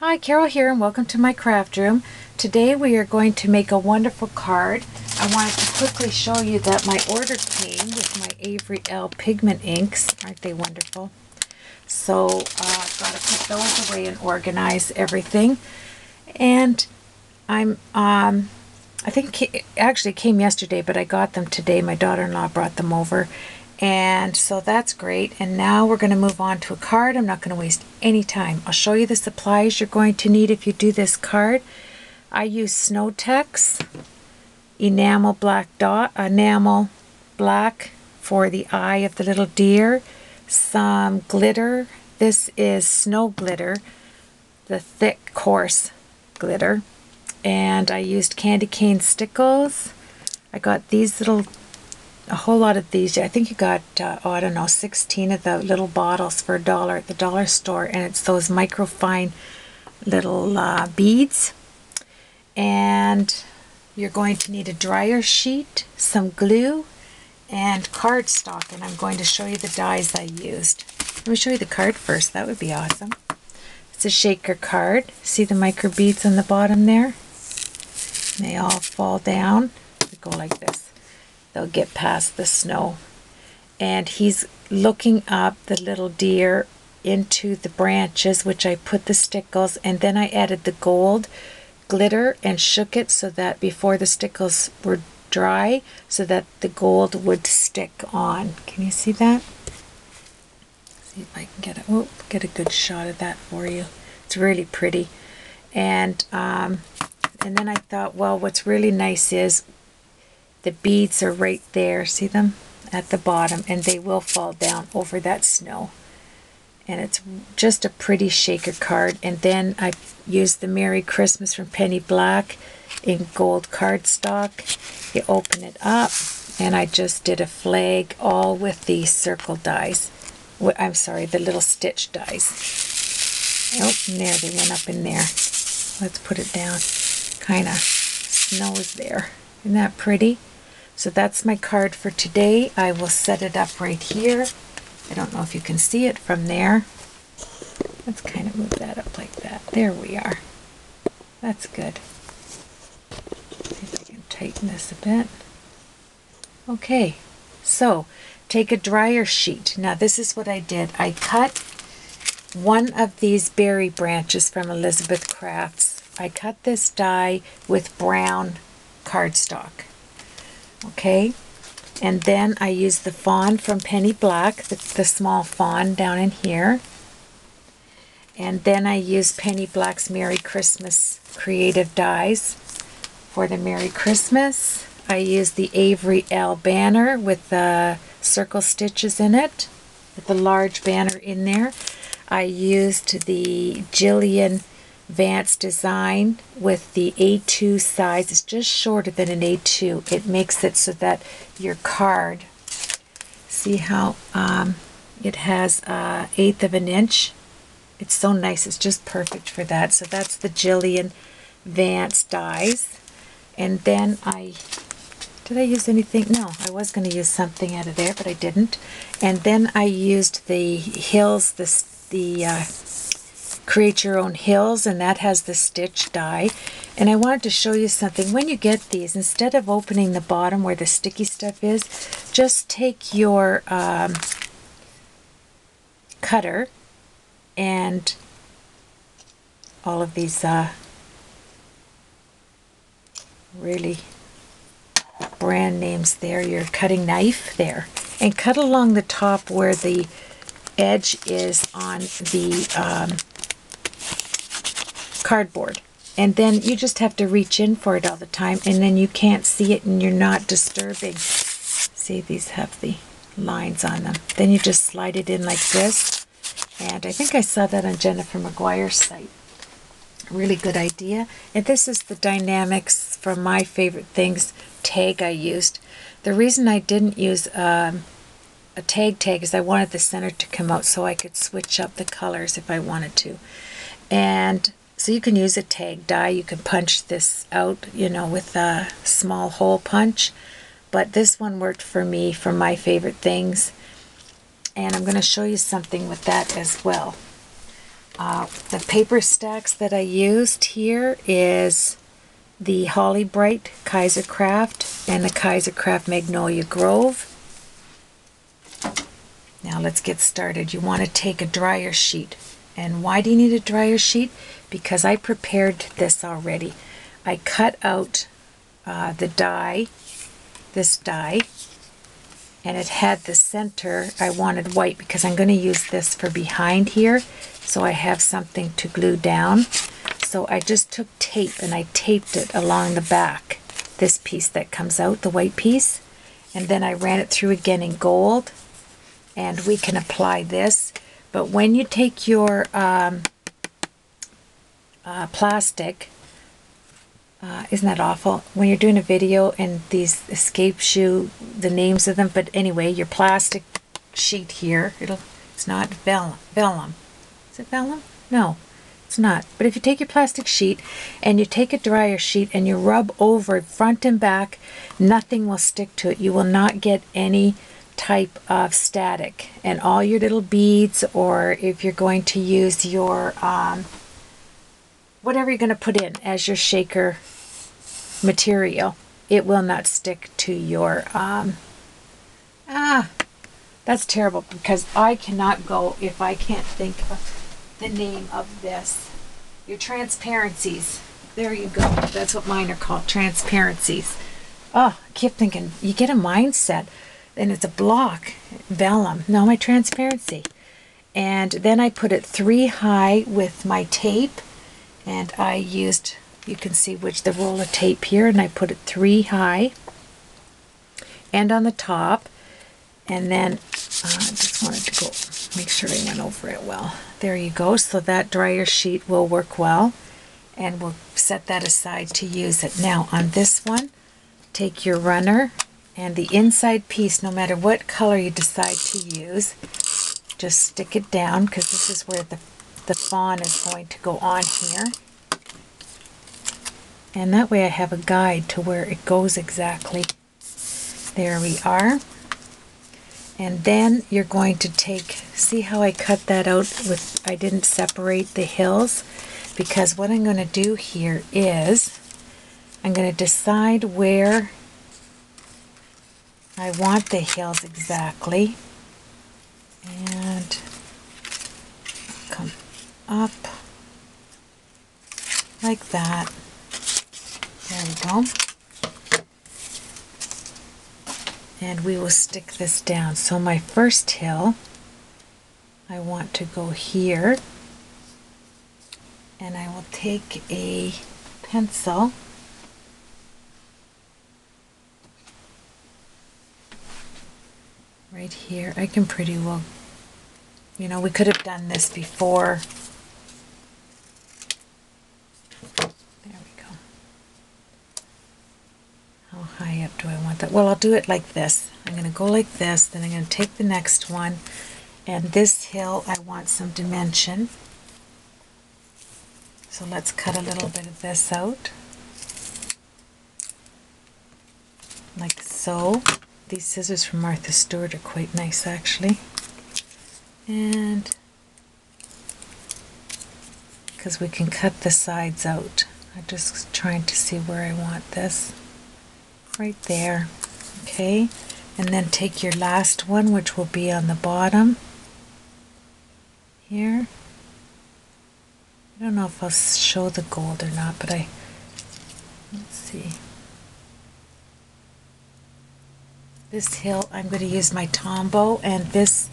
Hi, Carol here, and welcome to my craft room. Today we are going to make a wonderful card. I wanted to quickly show you that my order came with my Avery L pigment inks. Aren't they wonderful? So I've got to put those away and organize everything. And I think it actually came yesterday, but I got them today. My daughter-in-law brought them over. And so that's great. And now we're going to move on to a card. I'm not going to waste any time. I'll show you the supplies you're going to need if you do this card. I use Snow Tex, enamel black for the eye of the little deer, some glitter. This is snow glitter, the thick, coarse glitter. And I used candy cane stickles. I got these a whole lot of these. I think you got, I don't know, 16 of the little bottles for $1 at the dollar store, and it's those microfine little beads. And you're going to need a dryer sheet, some glue, and cardstock, and I'm going to show you the dies I used. Let me show you the card first. That would be awesome. It's a shaker card. See the micro beads on the bottom there? And they all fall down. They go like this. They'll get past the snow. And he's looking up the little deer into the branches, which I put the stickles, and then I added the gold glitter and shook it so that before the stickles were dry, so that the gold would stick on. Can you see that? See if I can get a good shot of that for you. It's really pretty. And then I thought, well, what's really nice is the beads are right there, see them? At the bottom, and they will fall down over that snow. And it's just a pretty shaker card. And then I used the Merry Christmas from Penny Black in gold cardstock. You open it up, and I just did a flag all with the circle dies. I'm sorry, the little stitch dies. Oh, and there, they went up in there. Let's put it down. Kind of snows there. Isn't that pretty? So that's my card for today. I will set it up right here. I don't know if you can see it from there. Let's kind of move that up like that. There we are. That's good. See if I can tighten this a bit. Okay, so take a dryer sheet. Now this is what I did. I cut one of these berry branches from Elizabeth Crafts. I cut this die with brown cardstock. Okay, and then I used the Fawn from Penny Black, the small fawn down in here. And then I used Penny Black's Merry Christmas creative dies for the Merry Christmas. I used the Avery L banner with the circle stitches in it, with the large banner in there. I used the Jillian Vance design with the A2 size. It's just shorter than an A2. It makes it so that your card, see how it has 1/8 of an inch. It's so nice. It's just perfect for that. So that's the Jillian Vance dies. And then did I use anything? No, I was going to use something out of there, but I didn't. And then I used the Hills, the Create Your Own Hills, and that has the stitch die. And I wanted to show you something. When you get these, instead of opening the bottom where the sticky stuff is, just take your cutter and all of these really brand names there, your cutting knife there, and cut along the top where the edge is on the cardboard, and then you just have to reach in for it all the time, and then you can't see it and you're not disturbing. See, these have the lines on them. Then you just slide it in like this, and I think I saw that on Jennifer McGuire's site. Really good idea. And this is the Dynamics from My Favorite Things tag I used. The reason I didn't use a tag is I wanted the center to come out so I could switch up the colors if I wanted to. And so you can use a tag die. You can punch this out, you know, with a small hole punch. But this one worked for me for My Favorite Things. And I'm going to show you something with that as well. The paper stacks that I used here is the Holly Bright Kaiser Craft and the Kaiser Craft Magnolia Grove. Now let's get started. You want to take a dryer sheet. And why do you need a dryer sheet? Because I prepared this already. I cut out the die, this die, and it had the center. I wanted white because I'm going to use this for behind here, so I have something to glue down. So I just took tape and I taped it along the back, this piece that comes out, the white piece, and then I ran it through again in gold, and we can apply this. But when you take your plastic, isn't that awful? When you're doing a video and these escapes you the names of them, but anyway, your plastic sheet here, it's not vellum. Is it vellum? No, it's not. But if you take your plastic sheet and you take a dryer sheet and you rub over front and back, nothing will stick to it. You will not get any type of static, and all your little beads, or if you're going to use your whatever you're going to put in as your shaker material, it will not stick to your that's terrible, because I cannot go if I can't think of the name of this. Your transparencies, there you go, that's what mine are called, transparencies. Oh, I keep thinking, you get a mindset and it's a block, vellum, no, my transparency. And then I put it 3 high with my tape, and I used, you can see which, the roll of tape here, and I put it 3 high and on the top. And then I just wanted to go make sure I went over it well. There you go. So that dryer sheet will work well, and we'll set that aside to use it. Now on this one, take your runner and the inside piece, no matter what color you decide to use, just stick it down, because this is where the fawn is going to go on here. And that way I have a guide to where it goes exactly. There we are. And then you're going to take, see how I cut that out with, I didn't separate the hills, because what I'm going to do here is I'm going to decide where I want the hills exactly, and come up like that. There we go. And we will stick this down. So my first hill, I want to go here, and I will take a pencil right here. I can pretty well, you know, we could have done this before. There we go. How high up do I want that? Well, I'll do it like this. I'm going to go like this, then I'm going to take the next one, and this hill I want some dimension. So let's cut a little bit of this out. Like so. These scissors from Martha Stewart are quite nice, actually. And because we can cut the sides out. I'm just trying to see where I want this. Right there. Okay. And then take your last one, which will be on the bottom. Here. I don't know if I'll show the gold or not, but let's see. This hill, I'm going to use my Tombow, and this,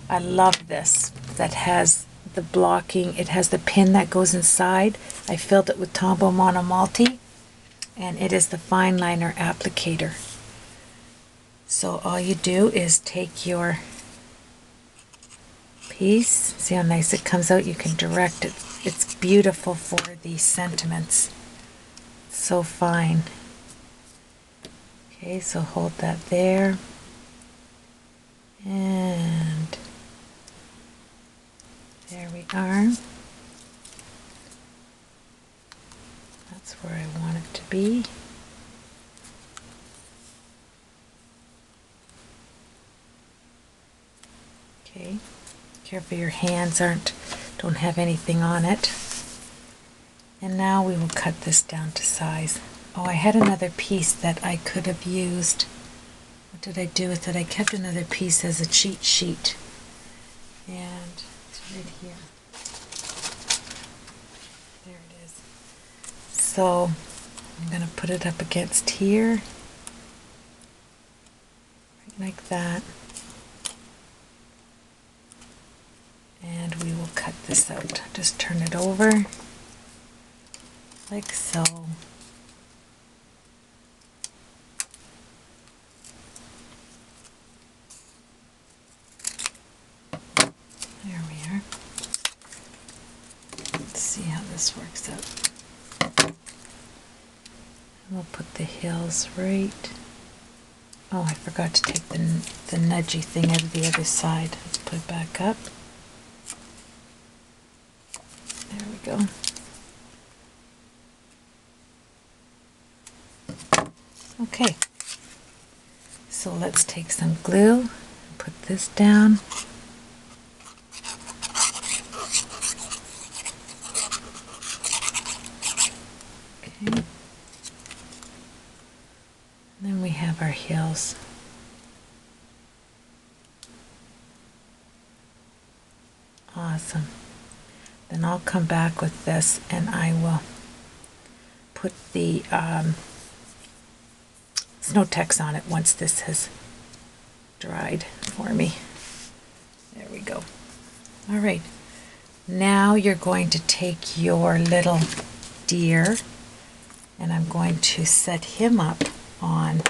I love this, that has the blocking, it has the pin that goes inside. I filled it with Tombow Monomalti, and it is the fine liner applicator. So all you do is take your piece, see how nice it comes out, you can direct it. It's beautiful for the sentiments, so fine. Okay, so hold that there, and there we are. That's where I want it to be. Okay, careful your hands aren't don't have anything on it. And now we will cut this down to size. Oh, I had another piece that I could have used. What did I do with it? I kept another piece as a cheat sheet. And it's right here. There it is. So I'm going to put it up against here. Right like that. And we will cut this out. Just turn it over. Like so. There we are. Let's see how this works out. And we'll put the heels right. Oh, I forgot to take the nudgy thing out of the other side. Let's put it back up. There we go. Okay, so let's take some glue and put this down. Okay. And then we have our heels. Awesome. Then I'll come back with this and I will put the snow text on it once this has dried for me. There we go. All right, now you're going to take your little deer and I'm going to set him up on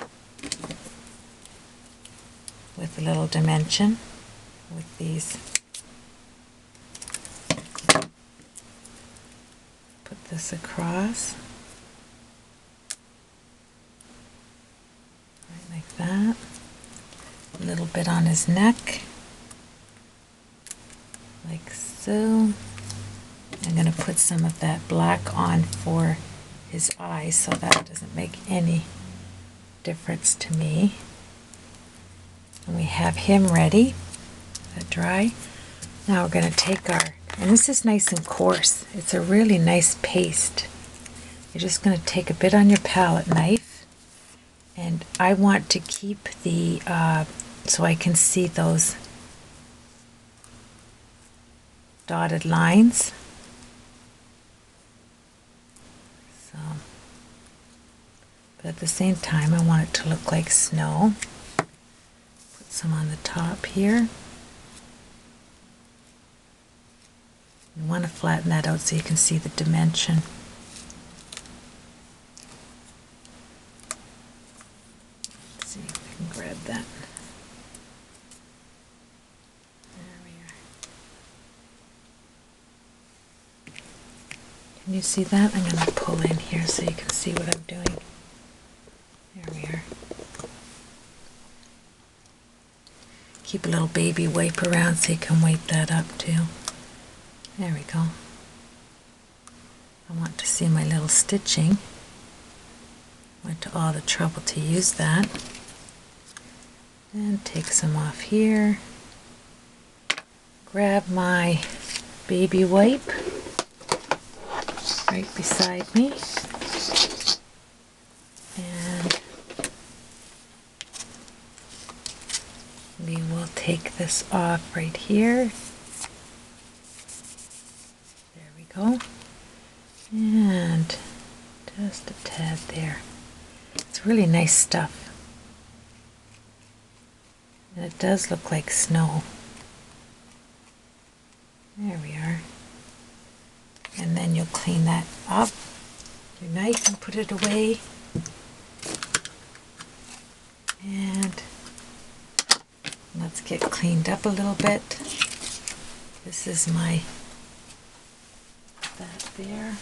with a little dimension with these. Put this across. Like that. A little bit on his neck. Like so. I'm going to put some of that black on for his eyes so that doesn't make any difference to me. And we have him ready. Let it dry. Now we're going to take our, and this is nice and coarse. It's a really nice paste. You're just going to take a bit on your palette knife. And I want to keep the, so I can see those dotted lines. So, but at the same time, I want it to look like snow. Put some on the top here. You want to flatten that out so you can see the dimension. See if I can grab that. There we are. Can you see that? I'm going to pull in here so you can see what I'm doing. There we are. Keep a little baby wipe around so you can wipe that up too. There we go. I want to see my little stitching. Went to all the trouble to use that. And take some off here. Grab my baby wipe right beside me. And we will take this off right here. There we go. And just a tad there. It's really nice stuff. And it does look like snow. There we are. And then you'll clean that up, your knife, and put it away. And let's get cleaned up a little bit. This is my, that there.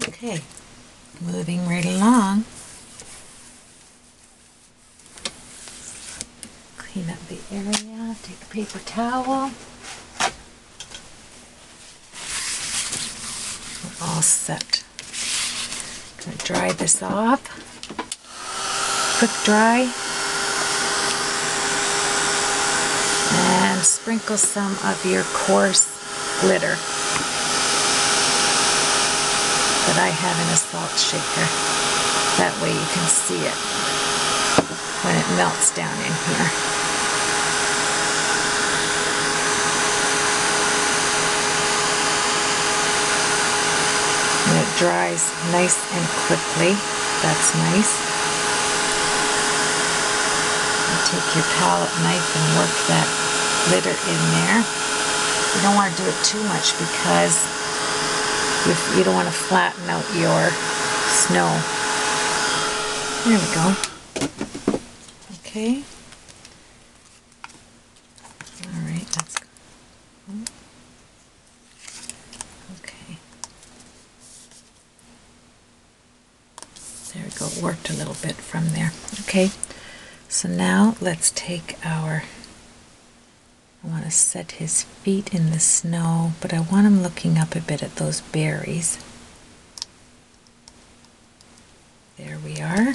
Okay, moving right along. Clean up the area, take a paper towel. We're all set. Gonna dry this off. Quick dry. and sprinkle some of your coarse glitter that I have in a salt shaker. That way you can see it when it melts down in here. And it dries nice and quickly. That's nice. And take your palette knife and work that glitter in there. You don't want to do it too much because you don't want to flatten out your snow. There we go. Okay. Alright, that's good. Okay. There we go. It worked a little bit from there. Okay. So now let's take our, I want to set his feet in the snow, but I want him looking up a bit at those berries. There we are.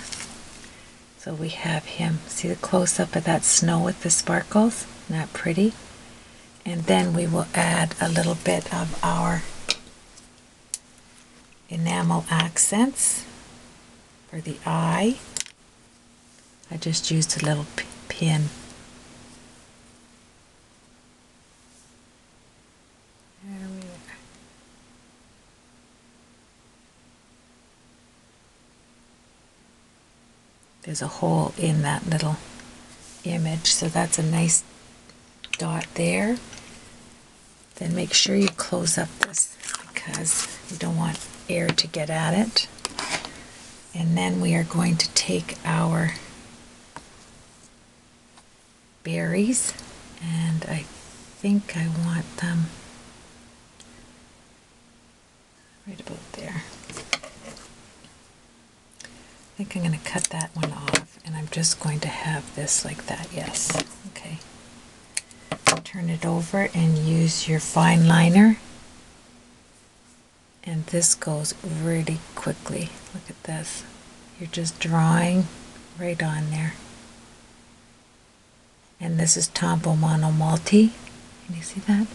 So we have him, see the close-up of that snow with the sparkles? Isn't that pretty? And then we will add a little bit of our enamel accents for the eye. I just used a little pin. There we are. There's a hole in that little image, so that's a nice dot there. Then make sure you close up this because you don't want air to get at it. And then we are going to take our berries, and I think I want them right about there. I think I'm going to cut that one off, and I'm just going to have this like that. Yes. Okay. Turn it over and use your fine liner. And this goes really quickly. Look at this. You're just drawing right on there. And this is Tombow Mono Multi. Can you see that?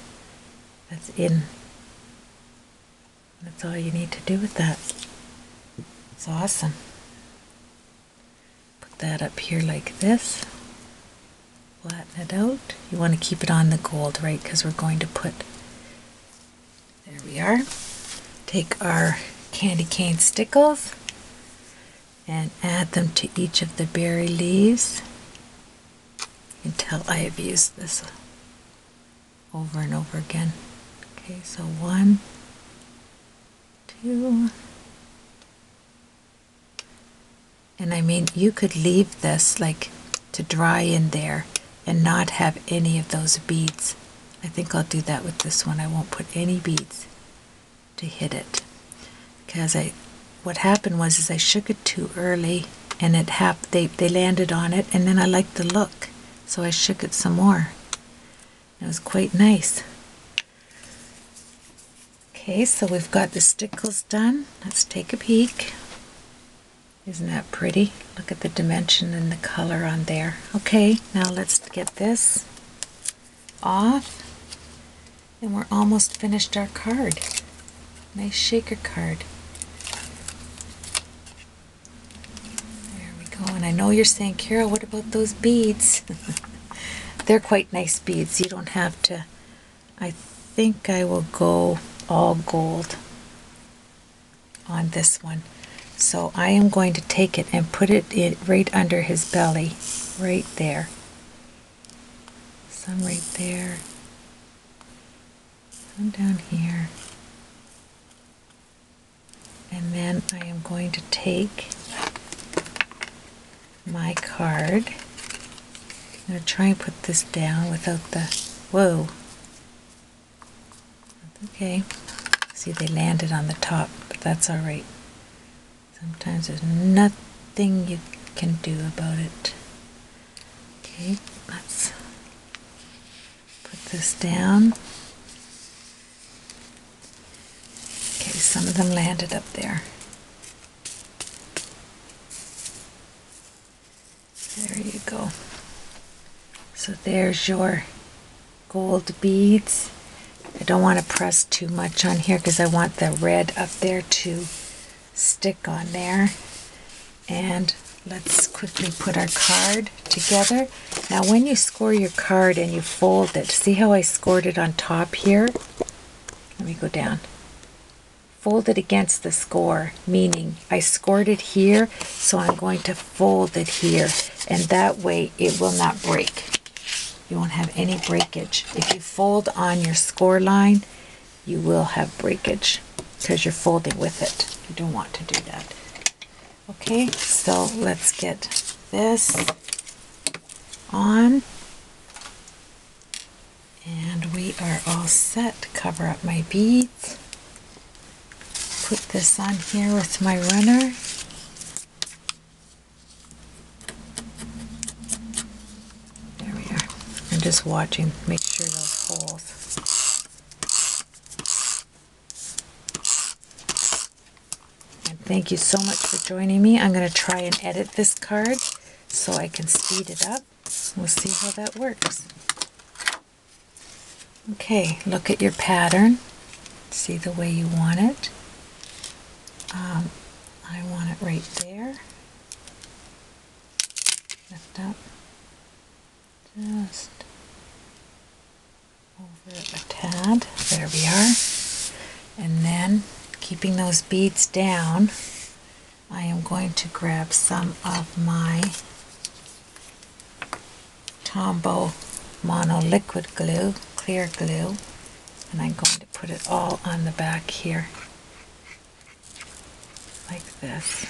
That's in. That's all you need to do with that. It's awesome. Put that up here like this. Flatten it out. You want to keep it on the gold, right? Because we're going to put, there we are. Take our candy cane stickles and add them to each of the berry leaves. You can tell I have used this over and over again. Okay, so 1, 2, and I mean, you could leave this like to dry in there and not have any of those beads. I think I'll do that with this one. I won't put any beads to hit it because what happened was I shook it too early and they landed on it, and then I liked the look, so I shook it some more. It was quite nice. Okay, so we've got the stickles done. Let's take a peek. Isn't that pretty? Look at the dimension and the color on there. Okay, now let's get this off. And we're almost finished our card. Nice shaker card. There we go. And I know you're saying, Carol, what about those beads? They're quite nice beads. You don't have to. I think I will go all gold on this one. So I am going to take it and put it in right under his belly, right there. Some right there. Some down here. And then I am going to take my card. I'm going to try and put this down without the, whoa. Okay. See, they landed on the top, but that's all right. Sometimes there's nothing you can do about it. Okay, let's put this down. Okay, some of them landed up there. There you go. So there's your gold beads. I don't want to press too much on here because I want the red up there to stick on there. And let's quickly put our card together. Now when you score your card and you fold it, see how I scored it on top here? Let me go down. Fold it against the score, meaning I scored it here, so I'm going to fold it here, and that way it will not break. You won't have any breakage. If you fold on your score line, you will have breakage because you're folding with it. You don't want to do that. Okay, so let's get this on. And we are all set to cover up my beads. Put this on here with my runner. There we are. I'm just watching, make sure those holes. And thank you so much for joining me. I'm going to try and edit this card so I can speed it up. We'll see how that works. Okay, look at your pattern. See the way you want it. I want it right there. Lift up. Just over a tad. There we are. And then, keeping those beads down, I am going to grab some of my Tombow Mono Liquid Glue, clear glue, and I'm going to put it all on the back here, like this.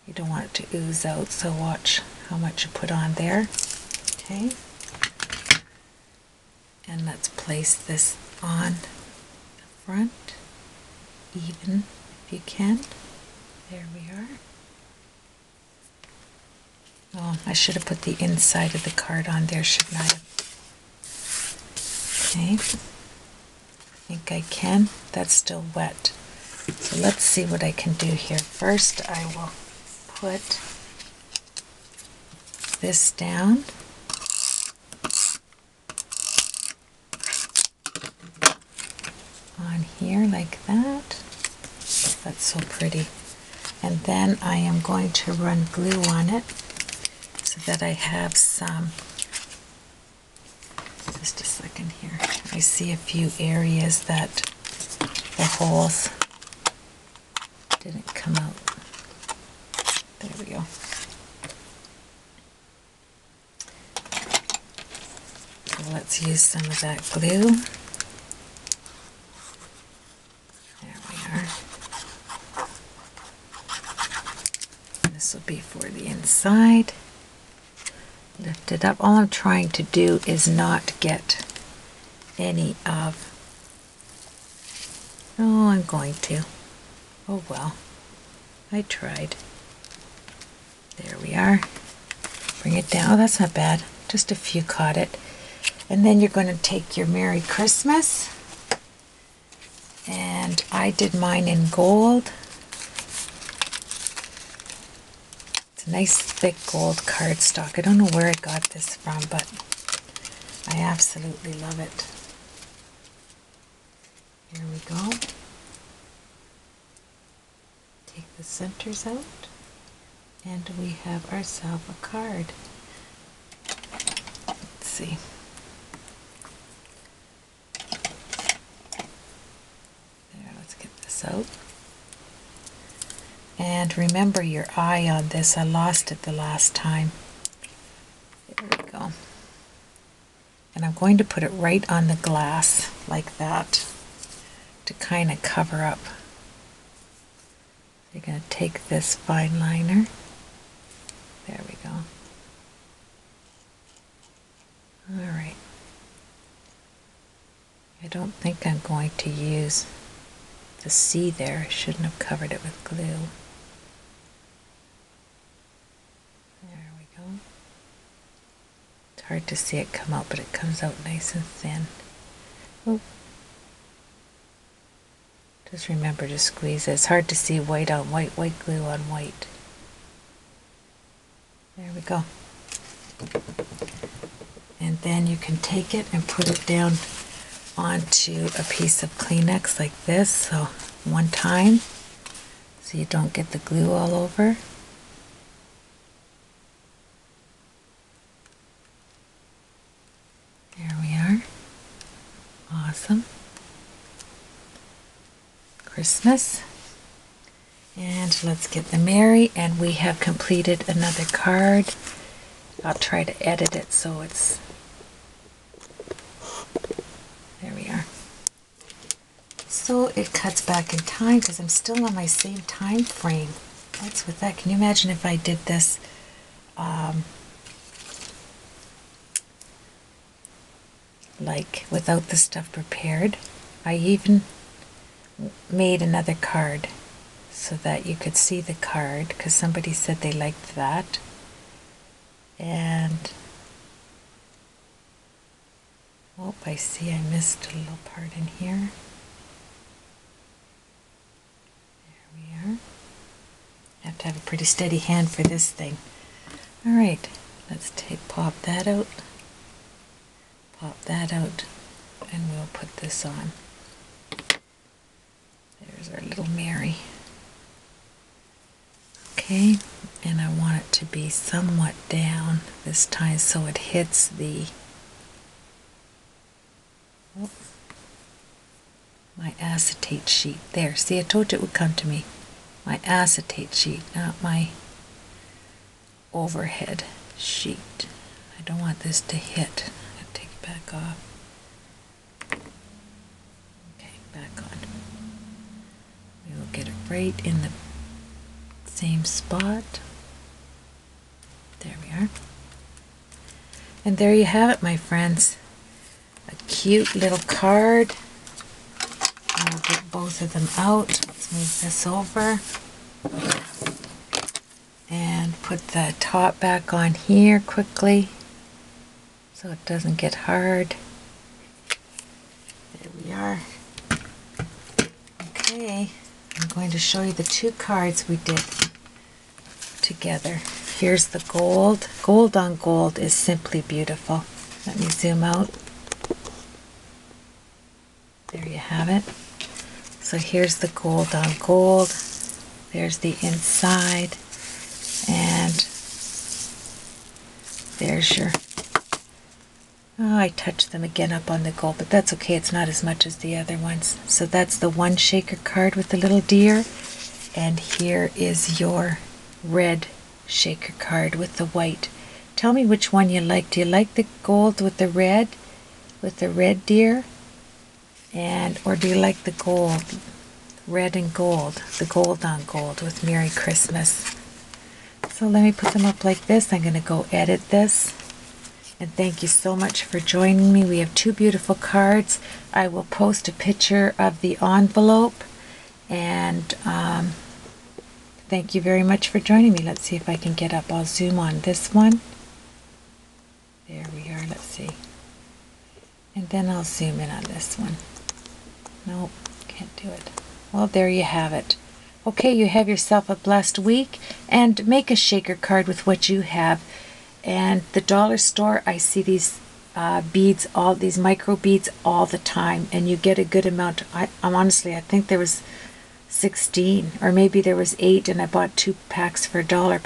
You don't want it to ooze out, so watch how much you put on there. Okay. And let's place this on the front, even if you can. There we are. Oh, I should have put the inside of the card on there, shouldn't I? Okay. I think I can. That's still wet. So let's see what I can do here. First, I will put this down. On here like that. That's so pretty. And then I am going to run glue on it so that I have some. Just a second here. I see a few areas that the holes didn't come out. There we go. So let's use some of that glue. There we are. This will be for the inside. Lift it up. All I'm trying to do is not get any of... Oh, I'm going to. Oh well. I tried. There we are. Bring it down. Oh, that's not bad. Just a few caught it. And then you're going to take your Merry Christmas. And I did mine in gold. It's a nice thick gold cardstock. I don't know where I got this from, but I absolutely love it. Here we go. Take the centers out. And we have ourselves a card. Let's see. There, let's get this out. And remember your eye on this. I lost it the last time. There we go. And I'm going to put it right on the glass like that to kind of cover up. You're going to take this fine liner. There we go. Alright. I don't think I'm going to use the C there. I shouldn't have covered it with glue. There we go. It's hard to see it come out, but it comes out nice and thin. Oh. Just remember to squeeze it. It's hard to see white on white, white glue on white. There we go. And then you can take it and put it down onto a piece of Kleenex like this, so one time, so you don't get the glue all over. There we are. Awesome. Christmas. And let's get the Mary, and we have completed another card. I'll try to edit it so it's... There we are. So it cuts back in time because I'm still on my same time frame. What's with that? Can you imagine if I did this like without the stuff prepared? I even made another card so that you could see the card because somebody said they liked that. And oh, I see I missed a little part in here. There we are. I have to have a pretty steady hand for this thing. Alright, let's pop that out. Pop that out, and we'll put this on. There's our little Mary. Okay, and I want it to be somewhat down this time so it hits the my acetate sheet. There, see, I told you it would come to me. My acetate sheet, not my overhead sheet. I don't want this to hit. I'll take it back off. Okay, back on. We will get it right in the same spot. There we are. And there you have it, my friends. A cute little card. I'll get both of them out. Let's move this over. And put the top back on here quickly so it doesn't get hard. There we are. Okay, I'm going to show you the two cards we did together. Here's the gold. Gold on gold is simply beautiful. Let me zoom out. There you have it. So here's the gold on gold. There's the inside. And there's your... Oh, I touched them again up on the gold, but that's okay. It's not as much as the other ones. So that's the one shaker card with the little deer. And here is your red shaker card with the white. Tell me which one you like. Do you like the gold with the red deer? Or do you like the gold, red and gold, the gold on gold with Merry Christmas? So let me put them up like this. I'm going to go edit this. And thank you so much for joining me. We have two beautiful cards. I will post a picture of the envelope. And thank you very much for joining me. Let's see if I can get up. I'll zoom on this one. There we are. Let's see. And then I'll zoom in on this one. Nope, can't do it. Well, there you have it. Okay, you have yourself a blessed week, and make a shaker card with what you have. And the dollar store, I see these beads, all these micro beads all the time, and you get a good amount. Honestly, I think there was 16, or maybe there was 8, and I bought 2 packs for $1, but